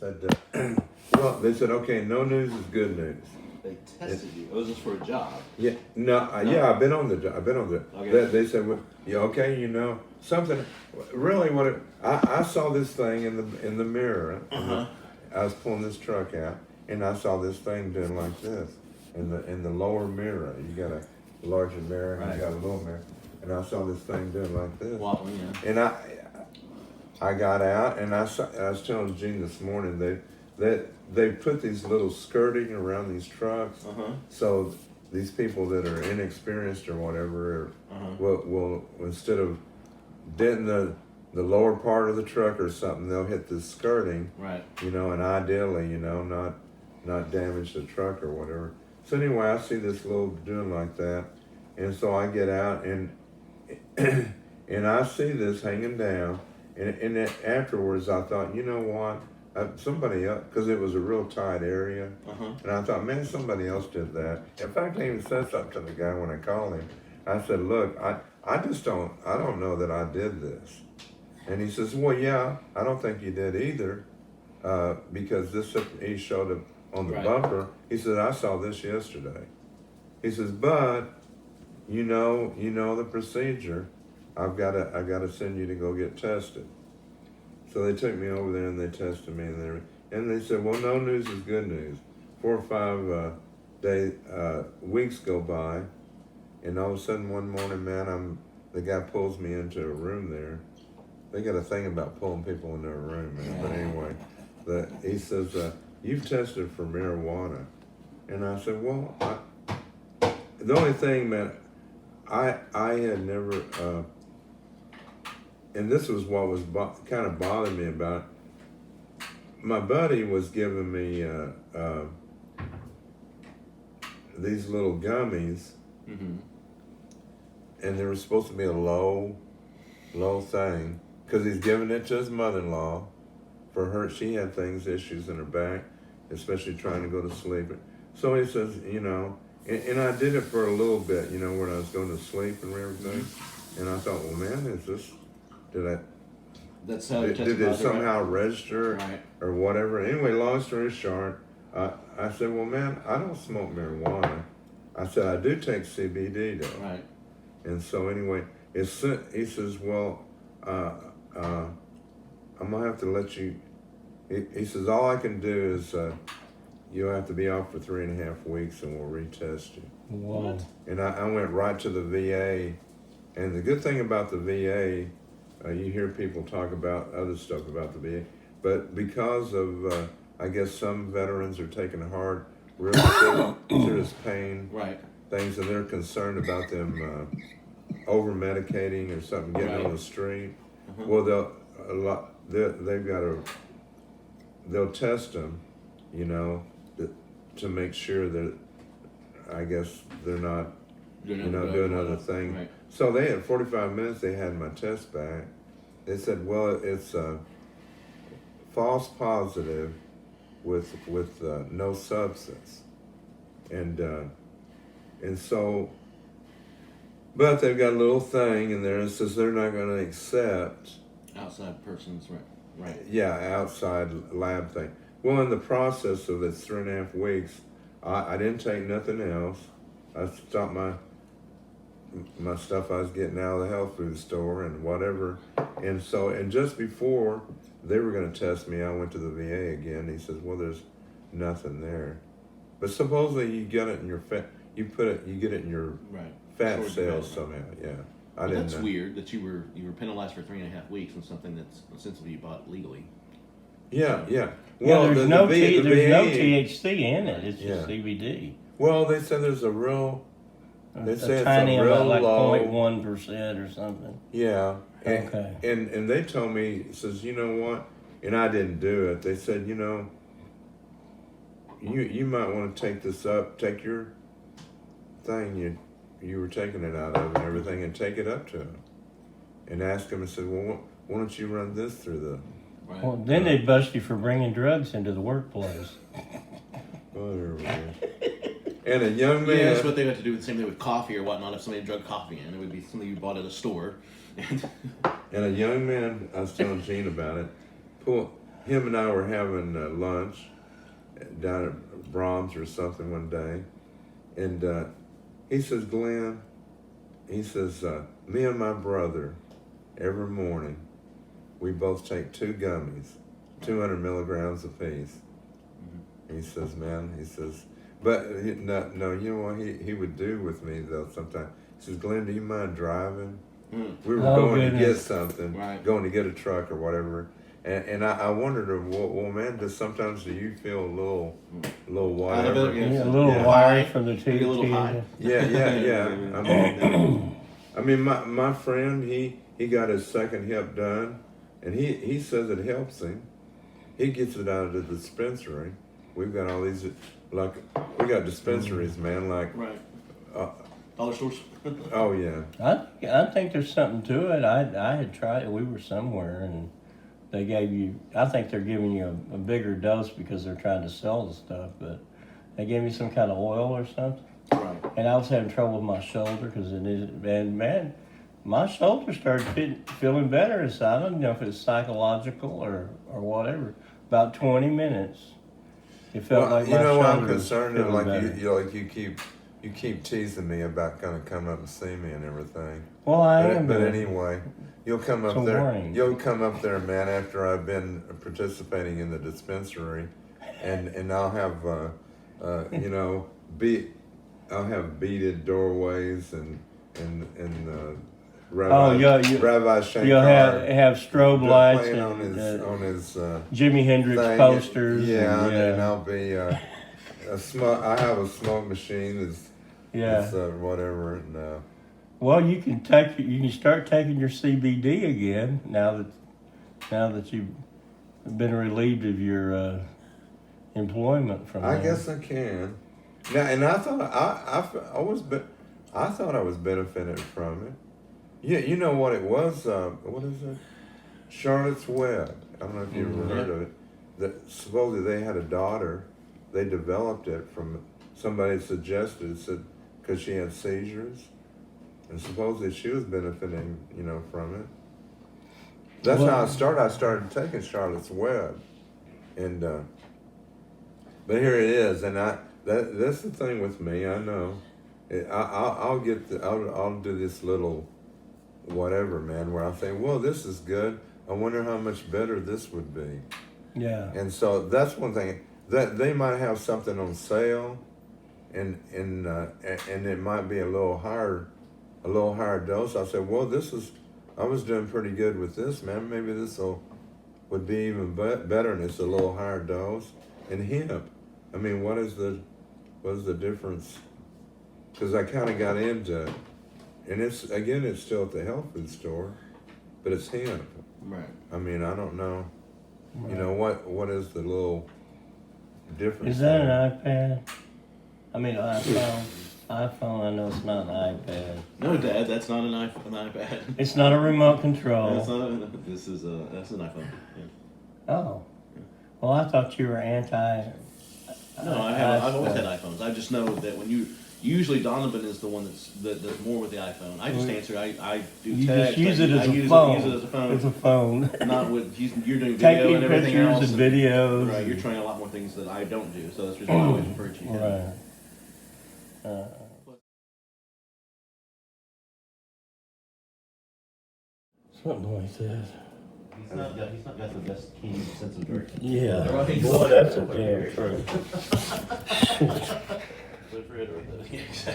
said, well, they said, okay, no news is good news. They tested you. It was just for a job. Yeah, no, yeah, I've been on the job. I've been on the. Okay. They said, well, yeah, okay, you know something. Really, I saw this thing in the mirror. Uh-huh. I was pulling this truck out, and I saw this thing doing like this in the lower mirror. You got a larger mirror, and Right. you got a little mirror, and I saw this thing doing like this. Well, yeah. And I got out, and I was telling Gene this morning they put these little skirting around these trucks, so these people that are inexperienced or whatever will instead of denting the lower part of the truck or something, they'll hit the skirting, Right. you know, and ideally, you know, not damage the truck or whatever. So anyway, I see this little doing like that, and so I get out and and I see this hanging down, and then afterwards I thought, you know what? Somebody else, because it was a real tight area, and I thought, man, somebody else did that. In fact, I even said something to the guy when I called him. I said, look, I don't know that I did this. And he says, well, yeah, I don't think you did either, because he showed it on the bumper. He said, I saw this yesterday. He says, but you know the procedure. I've got to send you to go get tested. So they took me over there and they tested me, and they said, well, no news is good news. 4 or 5 weeks go by, and all of a sudden one morning, man, the guy pulls me into a room there. They got a thing about pulling people into a room, man. But anyway, he says, you've tested for marijuana. And I said, well, the only thing, man, I had never, and this was what was kind of bothering me about it. My buddy was giving me these little gummies, and they were supposed to be a low thing, because he's giving it to his mother-in-law for her. She had issues in her back, especially trying to go to sleep. So he says, you know, and I did it for a little bit, you know, when I was going to sleep and everything. And I thought, well, man, That's how did it somehow register or whatever? Anyway, long story short, I said, well, man, I don't smoke marijuana. I said, I do take CBD though. Right. And so anyway, he says, well, I'm gonna have to let you. He says, all I can do is you'll have to be off for 3.5 weeks, and we'll retest you. Whoa. And I went right to the VA, and the good thing about the VA, you hear people talk about other stuff about the VA, but because of I guess some veterans are taking real serious pain things, and they're concerned about them over medicating or something, getting on the street. Well, they'll test them, you know, to make sure that I guess they're not, doing other things. Right. So they had 45 minutes. They had my test back. They said, well, it's false positive with no substance, and so. But they've got a little thing in there that says they're not going to accept outside persons, right? Yeah, outside lab thing. Well, in the process of this 3.5 weeks, I didn't take nothing else. I stopped my stuff I was getting out of the health food store and whatever. And so, and just before they were going to test me, I went to the VA again. He says, well, there's nothing there. But supposedly you get it in your fat, you get it in your fat cells somehow. Yeah, I didn't know. That's weird that you were penalized for 3.5 weeks on something that's essentially you bought legally. Yeah. Well, there's no THC in it. It's just CBD. Well, they said there's a real. They say a tiny it's a real amount, like low 0.1% or something. Yeah. Okay. And they told me, says, you know what? And I didn't do it. They said, you know, you might want to take this up, take your thing you were taking it out of and everything, and take it up to him and ask him and said, well, why don't you run this through the. Well, then they'd bust you for bringing drugs into the workplace. Whatever, man. And a young man. Yeah, that's what they have to do the same thing with coffee or whatnot. If somebody drug coffee in, it would be something you bought at a store. And a young man, I was telling Gene about it, him and I were having lunch down at Brahms or something one day, and he says, Glenn, he says, me and my brother, every morning, we both take 2 gummies, 200 milligrams apiece. He says, man, he says, but no, you know what he would do with me though sometimes? He says, Glenn, do you mind driving? We were going to get something, going to get a truck or whatever. And I wondered, well, man, sometimes do you feel a little whatever? A little wiry from the THC. A little high. Yeah. I mean, my friend, he got his second hip done, and he says it helps him. He gets it out of the dispensary. We've got all these, like, we got dispensaries, man, like. Right. Dollar stores. Oh, yeah. I think there's something to it. I had tried it. We were somewhere and they gave you, I think they're giving you a bigger dose because they're trying to sell the stuff, but they gave me some kind of oil or something. Right. And I was having trouble with my shoulder because it is, and man, my shoulder started feeling better. So I don't know if it's psychological or whatever. About 20 minutes. It felt like my shoulder I'm concerned was that feeling better. you keep teasing me about kind of coming up and see me and everything. Well, I am. But anyway, you'll come up there. Warning. You'll come up there, man. After I've been participating in the dispensary, and I'll have I'll have beaded doorways and Rabbi Shankar. You'll have strobe lights playing and on his Jimi Hendrix thing. posters. Yeah, and I'll be I have a smoke machine. It's whatever. And, well, you can start taking your CBD again now that you've been relieved of your employment from. I guess I can. Now, and I thought I thought I was benefiting from it. Yeah, you know what it was? What is it? Charlotte's Web. I don't know if you've ever heard of it. That supposedly they had a daughter. They developed it from somebody suggested, said because she had seizures, and supposedly she was benefiting, from it. That's how I started. I started taking Charlotte's Web, and but here it is, and that's the thing with me. I know, I'll do this little whatever, man, where I think, well, this is good. I wonder how much better this would be. Yeah. And so that's one thing that they might have something on sale, and it might be a little higher dose. I said, well, I was doing pretty good with this, man. Maybe this would be even better, and it's a little higher dose. And hemp, I mean, what is the difference? Because I kind of got into it, and it's still at the health food store, but it's hemp. Right. I mean, I don't know. Right. What is the little difference? Is that an iPad? I mean, iPhone. I know it's not an iPad. No, Dad, that's not an iPad. It's not a remote control. That's an iPhone. Yeah. Oh. Well, I thought you were anti. No, I've always had iPhones. I just know that usually Donovan is the one that's more with the iPhone. I just answer. I do you text. Just use it as a phone. Use it as a phone. It's a phone. Not with you're doing video taking and everything pictures else. And videos. Right, you're trying a lot more things that I don't do. So that's the reason why I always refer to you. Right. Something like that. He's not got the best keen sense of direction. Yeah. Right. Boy, that's a damn true.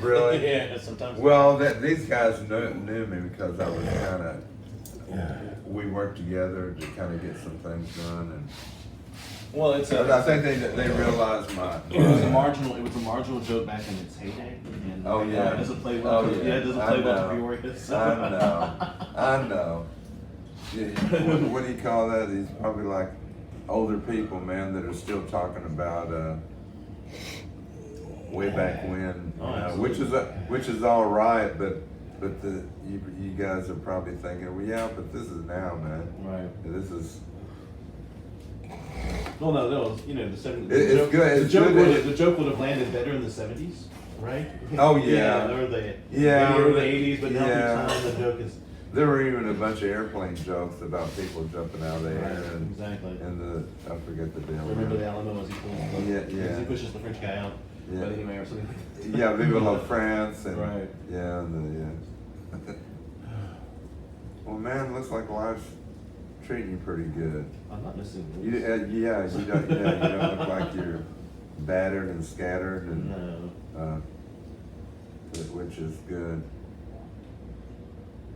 Really? Yeah, sometimes. Well, these guys knew me because I was kind of. We worked together to kind of get some things done, and. Well, I think they realized my. It was a marginal joke back in its heyday. And it doesn't play well. It doesn't play well to Peoria. So. I know. What do you call that? These probably like older people, man, that are still talking about way back when, which is all right, but you guys are probably thinking, well, yeah, but this is now, man. Right. This is. Well, no, the 70s. It's good. The joke would have landed better in the 70s, right? Oh yeah. Or the yeah, or the 80s, but now yeah. the joke is. There were even a bunch of airplane jokes about people jumping out of the air and Exactly. I forget the deal. Remember the Alamo as he pulls the, Yeah, as yeah. he pushes the French guy out. Yeah. But anyway, or something. Yeah, Viva la France and Right. yeah, well, man, looks like life's treating you pretty good. I'm not missing You, this. you don't look like you're battered and scattered and No. which is good.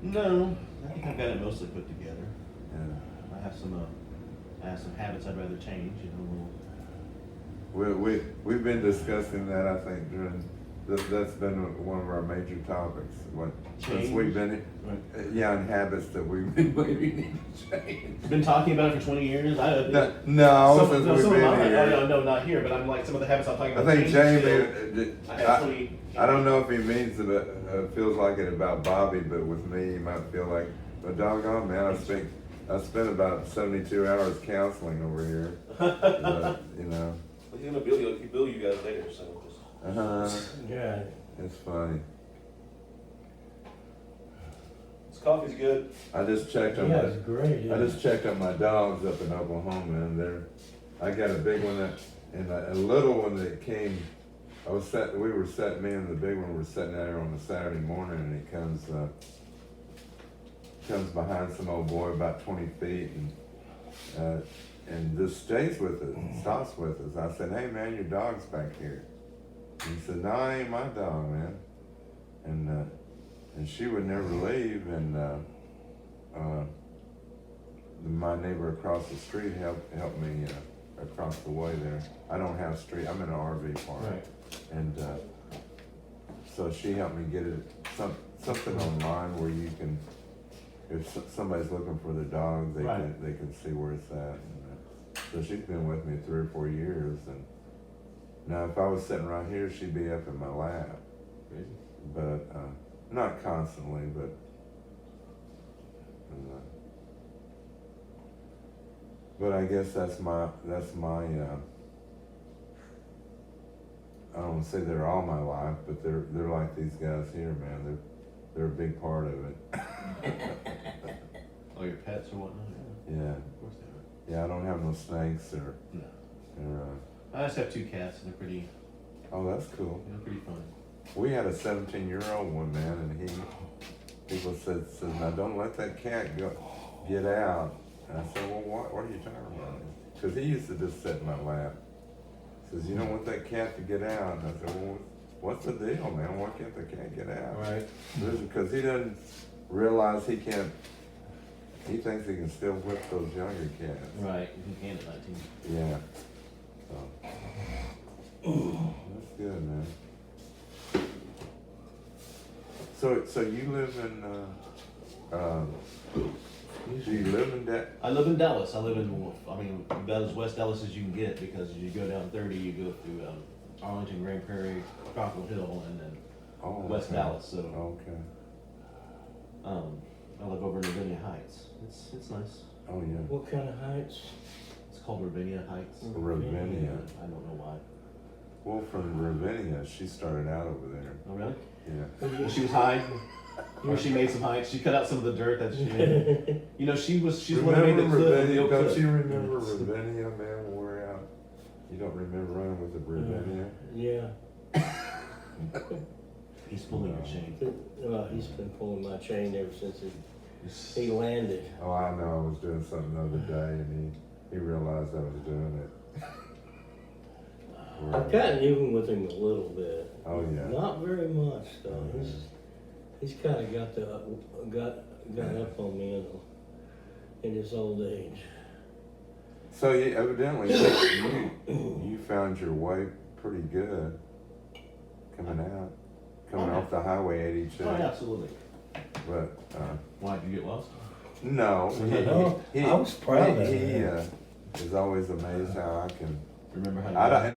No. I think I've got it mostly put together. Yeah. I have some habits I'd rather change, you know. We've been discussing that, I think, during that's been one of our major topics. Since we've been and habits that we maybe need to change. Been talking about it for 20 years. No, since we've been here. No, not here, but I'm like some of the habits I'm talking I about. think Jamie. I have 20. I don't know if he means it, feels like it about Bobby, but with me, he might feel like, but doggone man, I spent about 72 hours counseling over here. But, you know. He's gonna bill you guys later, so just. Yeah. It's funny. This coffee's good. I just checked on Yeah, my. it's great. I just checked on my dogs up in Oklahoma, and I got a big one and a little one that came. We were sitting, me and the big one were sitting out here on a Saturday morning, and he comes behind some old boy about 20 feet, and just stays with us, stops with us. I said, "Hey man, your dog's back here." And he said, "No, it ain't my dog, man." And she would never leave, and my neighbor across the street helped me across the way there. I don't have street. I'm in an RV park, Right. and so she helped me get it something online where you can, if somebody's looking for their dog, they can see where it's at. So she's been with me 3 or 4 years, and now if I was sitting right here, she'd be up in my lap. Crazy. But not constantly, but I guess that's my I don't want to say they're all my life, but they're like these guys here, man. They're a big part of it. Oh, your pets or whatnot? Yeah. Of course they Yeah, I don't have no snakes or. No. I just have 2 cats, and they're pretty. Oh, that's cool. They're pretty fun. We had a 17-year-old one, man, and people said, "Now don't let that cat get out." And I said, "Well, what are you talking about?" Because he used to just sit in my lap. He says, "You don't want that cat to get out." And I said, "Well, what's the deal, man? Why can't the cat get out?" Right. Because he doesn't realize he can't. He thinks he can still whip those younger cats. Right. You can at 19. Yeah. That's good, man. So you live in, do you live in that? I live in Dallas. I live in, about as West Dallas as you can get, because you go down 30, you go through Arlington, Grand Prairie, Cockrell Hill, and then West Dallas. So Okay. I live over in Ravinia Heights. It's nice. Oh, yeah. What kind of heights? It's called Ravinia Heights. Ravinia. I don't know why. Well, from Ravinia, she started out over there. Oh, really? Yeah. When she was high, she made some heights. She cut out some of the dirt that she made. She's one that made the cliff. Ravinia? Don't you remember Ravinia, man, when we were out? You don't remember running with the Ravinia? Yeah. He's pulling your chain. Well, he's been pulling my chain ever since he landed. Oh, I know. I was doing something the other day, and he realized I was doing it. I've gotten even with him a little bit. Oh, yeah. Not very much, though. He's kind of got up on me in his old age. So evidently you found your way pretty good coming off the highway 82. Oh, yeah, absolutely. But Why, did you get lost? no, I was proud of he him. is always amazed how I can. Remember how you I don't.